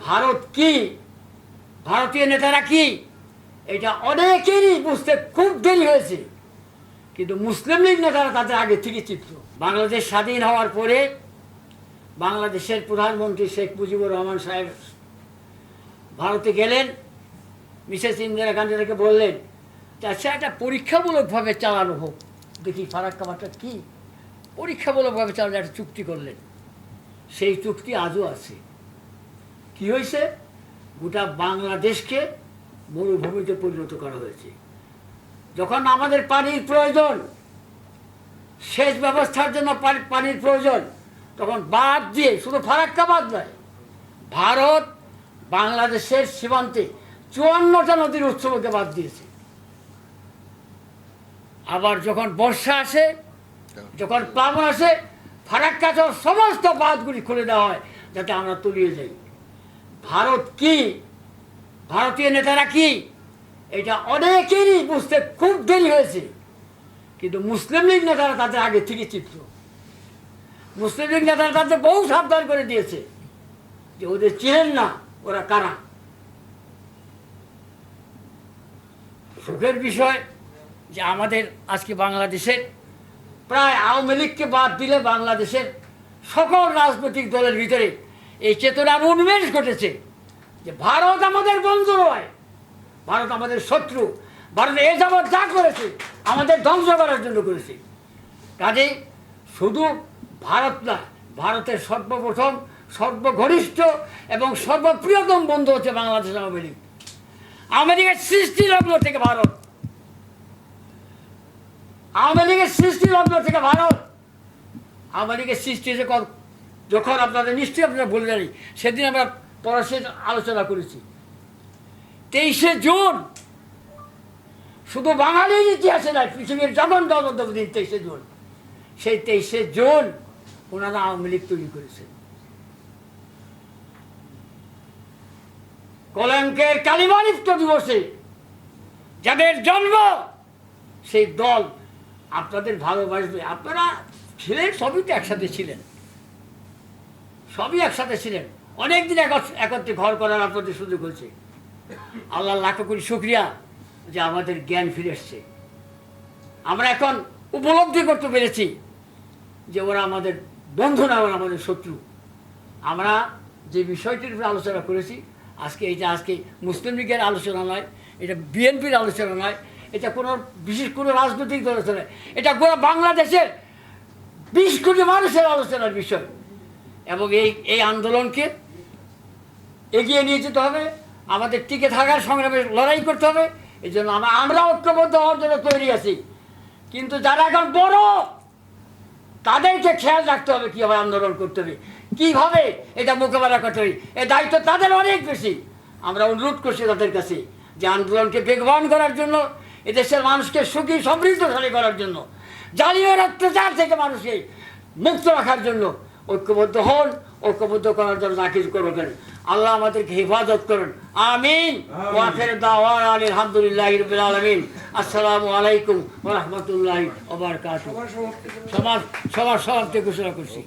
ভারত কি, ভারতীয় নেতারা কি, এটা অনেকেরই বুঝতে খুব দেরি হয়েছে। কিন্তু মুসলিম লীগ নেতারা তাদের আগে থেকে চিত্র। বাংলাদেশ স্বাধীন হওয়ার পরে বাংলাদেশের প্রধানমন্ত্রী শেখ মুজিবুর রহমান সাহেব ভারতে গেলেন। মিসেস ইন্দিরা গান্ধীকে বললেন যে আচ্ছা একটা পরীক্ষামূলকভাবে চালানো হোক, দেখি ফারাক্কাবাদটা কী, পরীক্ষামূলকভাবে চালানো একটা চুক্তি করলেন। সেই চুক্তি আজও আছে। কি হয়েছে? গোটা বাংলাদেশকে মরুভূমিতে পরিণত করা হয়েছে। যখন আমাদের পানির প্রয়োজন, সেচ ব্যবস্থার জন্য পানির প্রয়োজন, তখন বাদ দিয়ে, শুধু ফারাক্কাবাদ নয়, ভারত বাংলাদেশের সীমান্তে 54টা নদীর উৎসবকে বাদ দিয়েছে। আবার যখন বর্ষা আসে, যখন প্লাবন আসে, ফারাক্কাসহ সমস্ত বাঁধগুলি খুলে দেওয়া হয় যাতে আমরা তলিয়ে যাই। ভারত কি, ভারতীয় নেতারা কি, এটা অনেকেরই বুঝতে খুব দেরি হয়েছে। কিন্তু মুসলিম লীগ নেতারা তাদের আগে থেকে চিত্র। মুসলিম লীগ নেতারা তাদের বহু সাবধান করে দিয়েছে যে ওদের চিনেন না ওরা কারা। সুখের বিষয় যে আমাদের আজকে বাংলাদেশের প্রায় আওয়ামী লীগকে বাদ দিলে বাংলাদেশের সকল রাজনৈতিক দলের ভিতরে এই চেতনার উন্মেষ ঘটেছে যে ভারত আমাদের বন্ধু নয়, ভারত আমাদের শত্রু। ভারত এ যাবৎ যা করেছে আমাদের ধ্বংস করার জন্য করেছে। কাজেই শুধু ভারত না, ভারতের সর্বপ্রথম সর্বঘনিষ্ঠ এবং সর্বপ্রিয়তম বন্ধু হচ্ছে বাংলাদেশ আওয়ামী লীগ। আওয়ামী লীগের সৃষ্টি লগ্ন থেকে ভারত, আওয়ামী লীগের সৃষ্টি লগ্ন থেকে ভারত। আওয়ামী লীগের সৃষ্টি হয়েছে যখন আপনাদের নিশ্চয়ই আপনারা বলে জানি, সেদিন আমরা পরশে আলোচনা করেছি। 23শে জুন শুধু বাঙালির ইতিহাসে নয়, পৃথিবীর যখন দিন 23শে জুন, সেই 23শে জুন ওনারা আওয়ামী লীগ তৈরি করেছেন। কলঙ্কের কালিমালিপ্ত দিবসে যাদের জন্ম, সেই দল আপনাদের ভালোবাসবে। আপনারা ছিলেন, সবই তো একসাথে ছিলেন, সবই একসাথে ছিলেন, অনেকদিন একত্রে ঘর করার আপনাদের সুযোগ হয়েছে। আল্লাহ লাখ কোটি শুকরিয়া যে আমাদের জ্ঞান ফিরে এসছে। আমরা এখন উপলব্ধি করতে পেরেছি যে ওরা আমাদের বন্ধু না, ওরা আমাদের শত্রু। আমরা যে বিষয়টির উপরে আলোচনা করেছি আজকে, এটা আজকে মুসলিম লীগের আলোচনা নয়, এটা বিএনপির আলোচনা নয়, এটা কোনো বিশেষ কোনো রাজনৈতিক দল নয়, এটা গোটা বাংলাদেশের 20 কোটি মানুষের আলোচনার বিষয়। এবং এই আন্দোলনকে এগিয়ে নিয়ে যেতে হবে, আমাদের টিকে থাকার সংগ্রামে লড়াই করতে হবে। এই জন্য আমরা ঐক্যবদ্ধ হওয়ার জন্য তৈরি আছি। কিন্তু যারা এখন বড়, তাদেরকে খেয়াল রাখতে হবে কীভাবে আন্দোলন করতে হবে, কীভাবে এটা মোকাবেলা করতে হবে। এই দায়িত্ব তাদের অনেক বেশি। আমরা অনুরোধ করছি তাদের কাছে যে আন্দোলনকে বেগবান করার জন্য, এদেশের মানুষকে সুখী সমৃদ্ধশালী করার জন্য, জালিমের অত্যাচার থেকে মানুষকে মুক্ত রাখার জন্য ঐক্যবদ্ধ হন। ঐক্যবদ্ধ করার জন্য যা কিছু করবেন, আল্লাহ আমাদেরকে হেফাজত করুন। আমিন। ওয়া আখিরু দাওয়ানা আলহামদুলিল্লাহি রাব্বিল আলামিন। আসসালামু আলাইকুম ওয়া রাহমাতুল্লাহি ওয়া বারাকাতুহু। সমাপ্তি ঘোষণা করছি।